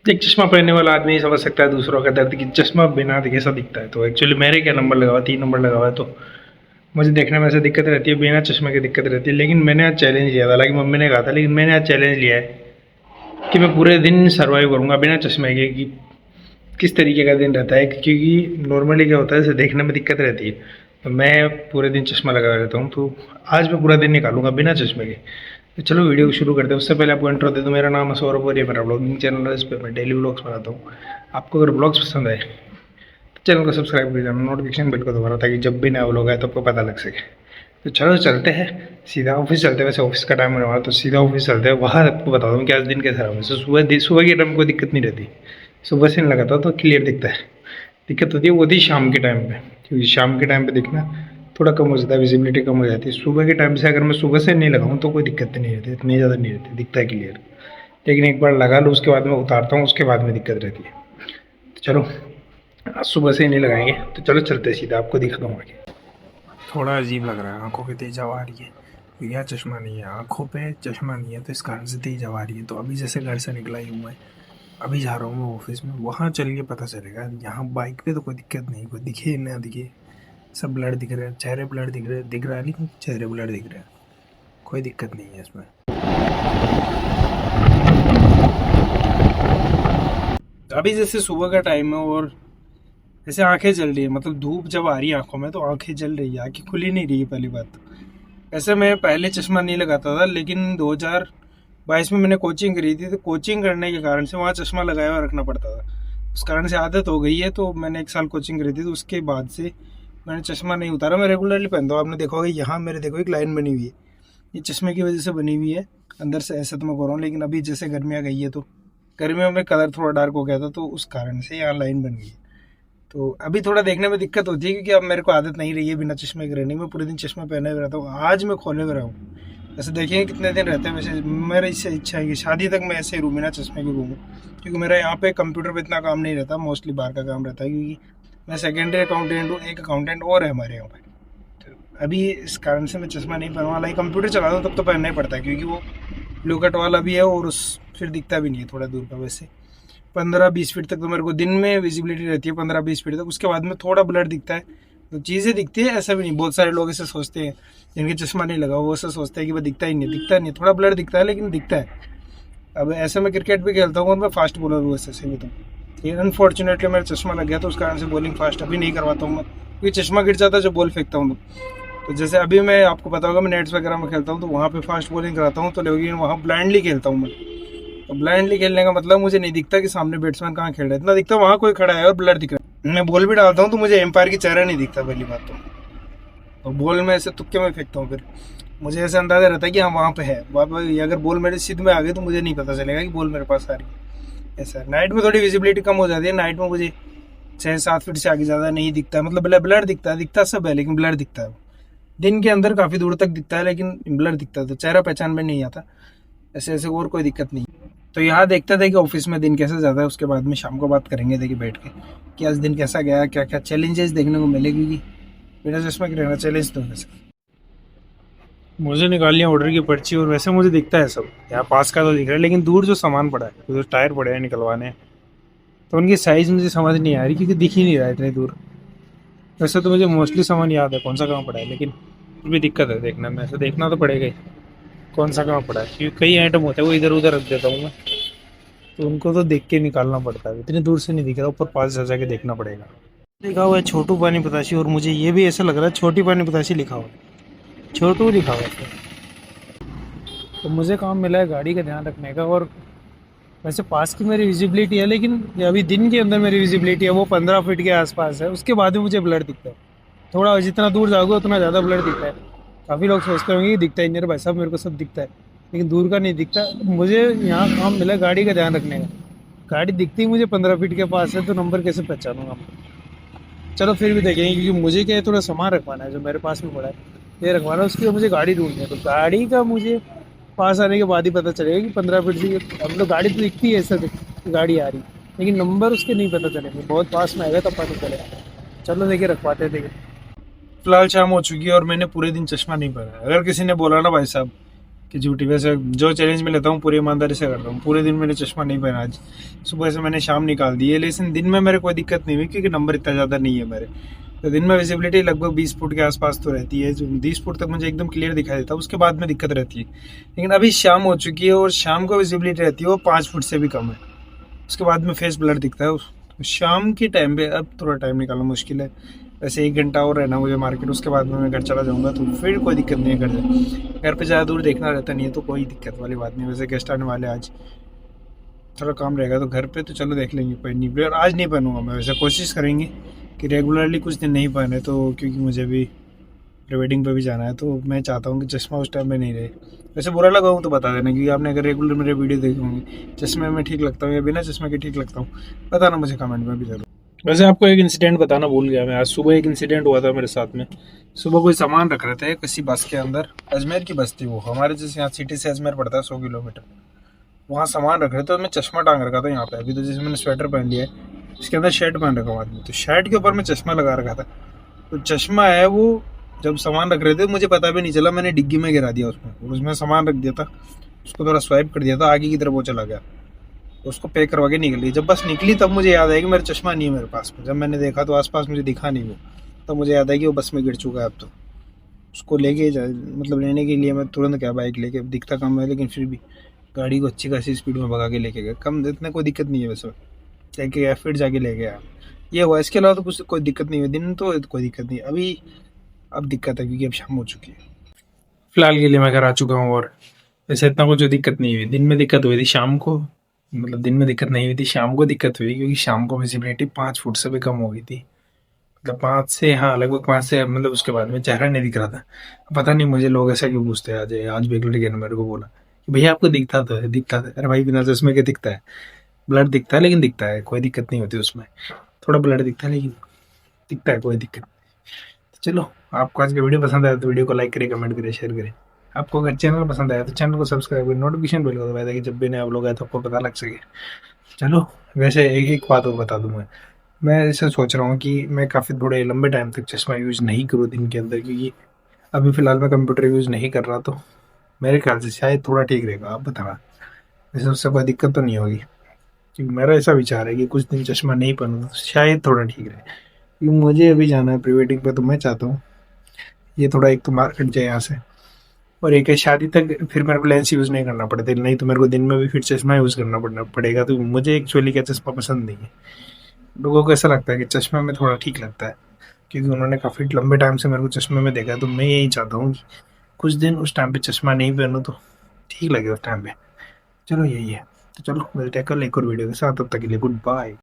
एक चश्मा पहनने वाला आदमी ही समझ सकता है दूसरों का दर्द कि चश्मा बिना कैसा दिखता है। तो एक्चुअली मेरे क्या नंबर लगा हुआ, 3 नंबर लगा हुआ है, तो मुझे देखने में ऐसे दिक्कत रहती है, बिना चश्मे की दिक्कत रहती है। लेकिन मैंने आज चैलेंज लिया था, हालांकि मम्मी ने कहा था, लेकिन मैंने आज चैलेंज लिया है कि मैं पूरे दिन सर्वाइव करूँगा बिना चश्मे के। कि किस तरीके का दिन रहता है, क्योंकि नॉर्मली क्या होता है, जैसे देखने में दिक्कत रहती है, तो मैं पूरे दिन चश्मा लगा रहता हूँ। तो आज मैं पूरा दिन निकालूंगा बिना चश्मे के। तो चलो वीडियो को शुरू करते हैं। उससे पहले आपको इंट्रो दे दूँ। मेरा नाम है सौरभ और ये मेरा ब्लॉगिंग चैनल है। इस पर मैं डेली ब्लॉग्स बनाता हूँ। आपको अगर ब्लॉग्स पसंद आए तो चैनल को सब्सक्राइब कर देना, नोटिफिकेशन बिल को दबाना, ताकि जब भी नया व्लॉग आए तो आपको पता लग सके। तो चलो चलते हैं, सीधा ऑफिस चलते हैं। वैसे ऑफिस का टाइम होने वाला, तो सीधा ऑफिस चलते हैं। वहाँ आपको बता दूँ कि आज दिन कैसा रहा। वैसे सुबह के टाइम कोई दिक्कत नहीं रहती, सुबह से नहीं लगाता तो क्लियर दिखता है। दिक्कत होती है वो थी शाम के टाइम पे, क्योंकि शाम के टाइम पे दिखना थोड़ा कम हो जाता है, विजिबिलिटी कम हो जाती है। सुबह के टाइम से अगर मैं सुबह से नहीं लगाऊँ तो कोई दिक्कत नहीं रहती, इतनी ज़्यादा नहीं रहती, दिखता है क्लियर। लेकिन एक बार लगा लो, उसके बाद मैं उतारता हूँ, उसके बाद में दिक्कत रहती है। तो चलो आज सुबह से ही नहीं लगाएंगे, तो चलो चलते सीधा, आपको दिखाता हूँ आगे। थोड़ा अजीब लग रहा है, आंखों पे तेज हवा आ रही है। यह चश्मा नहीं है, आंखों पे चश्मा नहीं है, तो इस कारण से तेज हवा आ रही है। तो अभी जैसे घर से निकला ही हूँ मैं, अभी जा रहा हूँ मैं ऑफिस में। वहाँ चल के पता चलेगा। यहाँ बाइक पे तो कोई दिक्कत नहीं, कोई दिखे ना दिखे, सब ब्लर दिख रहे हैं, चेहरे ब्लर दिख रहे हैं, दिख रहा है नहीं, चेहरे ब्लर दिख रहे हैं, कोई दिक्कत नहीं है इसमें। अभी जैसे सुबह का टाइम है और जैसे आंखें जल रही है, मतलब धूप जब आ रही है आंखों में तो आंखें जल रही है, आंखें खुली नहीं रही है पहली बात तो। ऐसे मैं पहले चश्मा नहीं लगाता था, लेकिन 2022 में मैंने कोचिंग करी थी, तो कोचिंग करने के कारण से वहाँ चश्मा लगाया हुआ रखना पड़ता था। उस कारण से आदत हो गई है। तो मैंने 1 साल कोचिंग करी थी, तो उसके बाद से मैंने चश्मा नहीं उतारा, मैं रेगुलरली पहनता हूँ। आपने देखा होगा यहाँ मेरे देखो एक लाइन बनी हुई है, ये चश्मे की वजह से बनी हुई है। अंदर से ऐसा तो मैं कर रहा हूँ, लेकिन अभी जैसे गर्मियाँ गई है तो गर्मियों में कलर थोड़ा डार्क हो गया था, तो उस कारण से यहाँ लाइन बन गई है। तो अभी थोड़ा देखने में दिक्कत होती है, क्योंकि अब मेरे को आदत नहीं रही है बिना चश्मे के रहने की। मैं पूरे दिन चश्मा पहने हुए रहता हूँ, आज मैं खोले हुए रहा हूँ। ऐसे देखेंगे कितने दिन रहते हैं। वैसे मेरी इससे इच्छा है कि शादी तक मैं ऐसे ही रूँ, बिना चश्मे के घूमूँ, क्योंकि मेरा यहाँ पे कंप्यूटर पे इतना काम नहीं रहता, मोस्टली बाहर का काम रहता है, क्योंकि मैं सेकेंडरी अकाउंटेंट हूँ, एक अकाउंटेंट और है हमारे यहाँ पर। तो अभी इस कारण से मैं चश्मा नहीं पहनूँ। हालांकि कंप्यूटर चलाता हूँ तब तो पहनना ही पड़ता है, क्योंकि वो ब्लू कट वाला भी है और उस फिर दिखता भी नहीं है थोड़ा दूर का। वैसे 15-20 फीट तक तो मेरे को दिन में विजिबिलिटी रहती है, 15-20 फीट तक। उसके बाद में थोड़ा ब्लर दिखता है, तो चीज़ें दिखती है, ऐसा भी नहीं। बहुत सारे लोग ऐसे सोचते हैं जिनके चश्मा नहीं लगा, वो ऐसा सोचते हैं कि वो दिखता ही नहीं, दिखता नहीं, थोड़ा ब्लर दिखता है लेकिन दिखता है। अब ऐसे मैं क्रिकेट भी खेलता हूँ और मैं फास्ट बॉलर हूँ ऐसे से भी। तो ये अनफॉर्चुनेटली मेरा चश्मा लग गया, तो उस कारण से बॉलिंग फास्ट अभी नहीं करवाता हूँ मैं, क्योंकि चश्मा गिर जाता है जब बॉल फेंकता हूँ। तो जैसे अभी मैं आपको पता होगा, मैं नेट्स वगैरह में खेलता हूँ, तो वहाँ पे फास्ट बॉलिंग कराता हूँ, तो लेकिन वहाँ ब्लाइंडली खेलता हूँ मैं। तो ब्लाइंडली खेलने का मतलब मुझे नहीं दिखता कि सामने बैट्समैन कहाँ खेल रहा है, इतना दिखता है वहाँ कोई खड़ा है और ब्लर दिख रहा है। मैं बॉल भी डालता हूँ तो मुझे एम्पायर की चेहरा नहीं दिखता पहली बात तो बॉल में ऐसे तुक्के में फेंकता हूँ, फिर मुझे ऐसा अंदाजा रहता है कि हाँ वहाँ पे है। वहाँ पे अगर बॉल मेरे सीध में आ गई तो मुझे नहीं पता चलेगा कि बॉल मेरे पास आ रही है। ऐसा नाइट में थोड़ी विजिबिलिटी कम हो जाती है। नाइट में मुझे 6-7 फीट से आगे ज़्यादा नहीं दिखता है, मतलब ब्लर दिखता सब है, लेकिन ब्लर दिखता है। दिन के अंदर काफ़ी दूर तक दिखता है, लेकिन ब्लर दिखता है, तो चेहरा पहचान में नहीं आता। ऐसे ऐसे और कोई दिक्कत नहीं। तो यहाँ देखते थे कि ऑफिस में दिन कैसे जाता है, उसके बाद में शाम को बात करेंगे देखिए बैठ के कि आज दिन कैसा गया, क्या क्या चैलेंजेस देखने को मिलेगी। कि बिना चश्मा के रहना चैलेंज तो वैसे मुझे निकालनी है ऑर्डर की पर्ची, और वैसे मुझे दिखता है सब यहाँ पास का तो दिख रहा है, लेकिन दूर जो सामान पड़ा है, जो टायर पड़े हैं निकलवाने, तो उनकी साइज़ मुझे समझ नहीं आ रही, क्योंकि दिख ही नहीं रहा है इतनी दूर। वैसे तो मुझे मोस्टली सामान याद है कौन सा कहाँ पड़ा है, लेकिन फिर भी दिक्कत है देखने में। ऐसे देखना तो पड़ेगा ही कौन सा कहाँ पड़ा है, क्योंकि कई आइटम होते हैं वो इधर उधर रख देता हूँ मैं, तो उनको तो देख के निकालना पड़ता है। इतनी दूर से नहीं दिख रहा, ऊपर पास जा जाके देखना पड़ेगा। लिखा हुआ है छोटू पानी पताशी, और मुझे ये भी ऐसा लग रहा है छोटी पानी पताशी लिखा हुआ है, छोटू लिखा हुआ है। तो मुझे काम मिला है गाड़ी का ध्यान रखने का। और वैसे पास की मेरी विजिबिलिटी है, लेकिन अभी दिन के अंदर मेरी विजिबिलिटी है वो 15 फीट के आसपास है। उसके बाद में मुझे ब्लर दिखता है, थोड़ा जितना दूर जाओगे उतना ज़्यादा ब्लर दिखता है। काफ़ी लोग सोचते होंगे कि दिखता ही नहीं है, भाई साहब मेरे को सब दिखता है, लेकिन दूर का नहीं दिखता। मुझे यहाँ काम मिला गाड़ी का ध्यान रखने का। गाड़ी दिखती ही मुझे 15 फीट के पास है, तो नंबर कैसे पहचानूंगा मैं। चलो फिर भी देखेंगे, क्योंकि मुझे क्या है, थोड़ा सामान रखवाना है जो मेरे पास में पड़ा है, ये रखवाना है। उसके लिए मुझे गाड़ी ढूंढनी है, तो गाड़ी का मुझे पास आने के बाद ही पता चलेगा कि 15 फीट से। हम लोग गाड़ी तो दिखती है ऐसा गाड़ी आ रही, लेकिन नंबर उसके नहीं पता चलेंगे, बहुत पास में आएगा तब पता चलेगा। चलो देखिए रखवाते हैं देखिए। फिलहाल शाम हो चुकी है और मैंने पूरे दिन चश्मा नहीं पहना है। अगर किसी ने बोला ना भाई साहब कि झूठी। वैसे जो चैलेंज मैं लेता हूँ पूरी ईमानदारी से करता हूँ। पूरे दिन मैंने चश्मा नहीं पहना आज, सुबह से मैंने शाम निकाल दी है, लेकिन दिन में मेरे कोई दिक्कत नहीं हुई क्योंकि नंबर इतना ज़्यादा नहीं है मेरे। तो दिन में विजिबिलिटी लगभग 20 फुट के आसपास तो रहती है, जो 20 फुट तक मुझे एकदम क्लियर दिखाई देता है, उसके बाद में दिक्कत रहती है। लेकिन अभी शाम हो चुकी है और शाम को विजिबिलिटी रहती है वो 5 फुट से भी कम है, उसके बाद में फेस ब्लर दिखता है। तो शाम के टाइम पे अब थोड़ा टाइम निकालना मुश्किल है। वैसे 1 घंटा और रहना मुझे मार्केट, उसके बाद में मैं घर चला जाऊँगा, तो फिर कोई दिक्कत नहीं है। घर पे ज़्यादा दूर देखना रहता नहीं है, तो कोई दिक्कत वाली बात नहीं। वैसे गेस्ट आने वाले आज, थोड़ा काम रहेगा तो घर पे तो चलो देख लेंगे, कोई नहीं। और आज नहीं पहनूंगा मैं, वैसे कोशिश करेंगे कि रेगुलरली कुछ दिन नहीं पहने, तो क्योंकि मुझे भी प्री वेडिंग पे भी जाना है, तो मैं चाहता हूँ कि चश्मा उस टाइम में नहीं रहे। वैसे बुरा लगा हूँ तो बता देना, क्योंकि आपने अगर रेगुलर मेरे वीडियो देखे होंगे, चश्मे में ठीक लगता हूँ या बिना चश्मे के ठीक लगता हूँ, बताना मुझे कमेंट में भी जरूर। वैसे आपको एक इंसिडेंट बताना भूल गया मैं, आज सुबह एक इंसिडेंट हुआ था मेरे साथ में। सुबह कोई सामान रख रहे थे किसी बस के अंदर, अजमेर की बस थी वो, हमारे जैसे यहाँ सिटी से अजमेर पड़ता है 100 किलोमीटर। वहाँ सामान रख रहे थे, तो मैं चश्मा टांग रखा था यहाँ पे। अभी तो जैसे मैंने स्वेटर पहन लिया है, इसके अंदर शर्ट पहन रखा हूँ आदमी, तो शर्ट के ऊपर मैं चश्मा लगा रखा था। तो चश्मा है वो, जब सामान रख रहे थे मुझे पता भी नहीं चला, मैंने डिग्गी में गिरा दिया उसमें, और उसमें सामान रख दिया था, उसको थोड़ा स्वाइप कर दिया था, आगे की तरफ वो चला गया। तो उसको पैक करवा के निकली, जब बस निकली तब मुझे याद आया कि मेरा चश्मा नहीं है मेरे पास में। जब मैंने देखा तो आसपास मुझे दिखा नहीं वो, तब मुझे याद आया कि वो बस में गिर चुका है। अब तो उसको लेके मतलब लेने के लिए मैं तुरंत क्या बाइक लेके, दिखता कम है लेकिन फिर भी गाड़ी को अच्छी खासी स्पीड में भगा के लेके गए। कम इतने कोई दिक्कत नहीं है, वैसे लेके गया, फिर जाके ले गया। ये हुआ, इसके अलावा तो कुछ कोई दिक्कत नहीं है। दिन तो कोई दिक्कत नहीं अभी, अब दिक्कत है क्योंकि अब शाम हो चुकी है। फिलहाल के लिए मैं घर आ चुका हूँ, और वैसे इतना कुछ दिक्कत नहीं हुई। दिन में दिक्कत हुई थी शाम को, मतलब दिन में दिक्कत नहीं हुई थी, शाम को दिक्कत हुई, क्योंकि शाम को विजिबिलिटी 5 फुट से भी कम हो गई थी। मतलब 5 से, हाँ लगभग 5 से, मतलब उसके बाद में चेहरा नहीं दिख रहा था। पता नहीं मुझे लोग ऐसा क्यों पूछते हैं। आज भी एक लड़के ने मेरे को बोला कि भैया आपको दिखता तो है, दिखता था। अरे भाई बिना चश्मे के दिखता है, ब्लड दिखता है लेकिन दिखता है, कोई दिक्कत नहीं होती उसमें। थोड़ा ब्लड दिखता है लेकिन दिखता है, कोई दिक्कत नहीं। तो चलो, आपको आज का वीडियो पसंद आया तो वीडियो को लाइक करें, कमेंट करें, शेयर करें। आपको अगर चैनल पसंद आया तो चैनल को सब्सक्राइब करें, नोटिफिकेशन बेल को दबाएं ताकि जब भी नया व्लॉग आए तो आपको पता लग सके। चलो, वैसे एक एक बात और बता दूं, मैं ऐसा सोच रहा हूँ कि मैं काफ़ी थोड़े लंबे टाइम तक चश्मा यूज़ नहीं करूँ दिन के अंदर, क्योंकि अभी फ़िलहाल मैं कंप्यूटर यूज़ नहीं कर रहा, तो मेरे ख्याल से शायद थोड़ा ठीक रहेगा। आप बताना, वैसे उससे कोई दिक्कत तो नहीं होगी, क्योंकि मेरा ऐसा विचार है कि कुछ दिन चश्मा नहीं पहनूँ तो शायद थोड़ा ठीक रहे। क्योंकि मुझे अभी जाना है प्री वेडिंग पे, तो मैं चाहता हूँ ये थोड़ा एक तो मार्केट जाए यहाँ से, और एक है शादी तक फिर मेरे को लेंस यूज़ नहीं करना पड़ता, नहीं तो मेरे को दिन में भी फिर चश्मा यूज़ करना पड़ेगा। तो मुझे एक्चुअली क्या चश्मा पसंद नहीं है। लोगों को ऐसा लगता है कि चश्मे में थोड़ा ठीक लगता है, क्योंकि उन्होंने काफ़ी लंबे टाइम से मेरे को चश्मे में देखा है। तो मैं यही चाहता हूँ कि कुछ दिन उस टाइम पे चश्मा नहीं पहनूँ तो ठीक लगे उस टाइम पे। चलो यही है, तो चलो मिलते हैं कल एक और वीडियो के साथ, तब तक के लिए गुड बाय।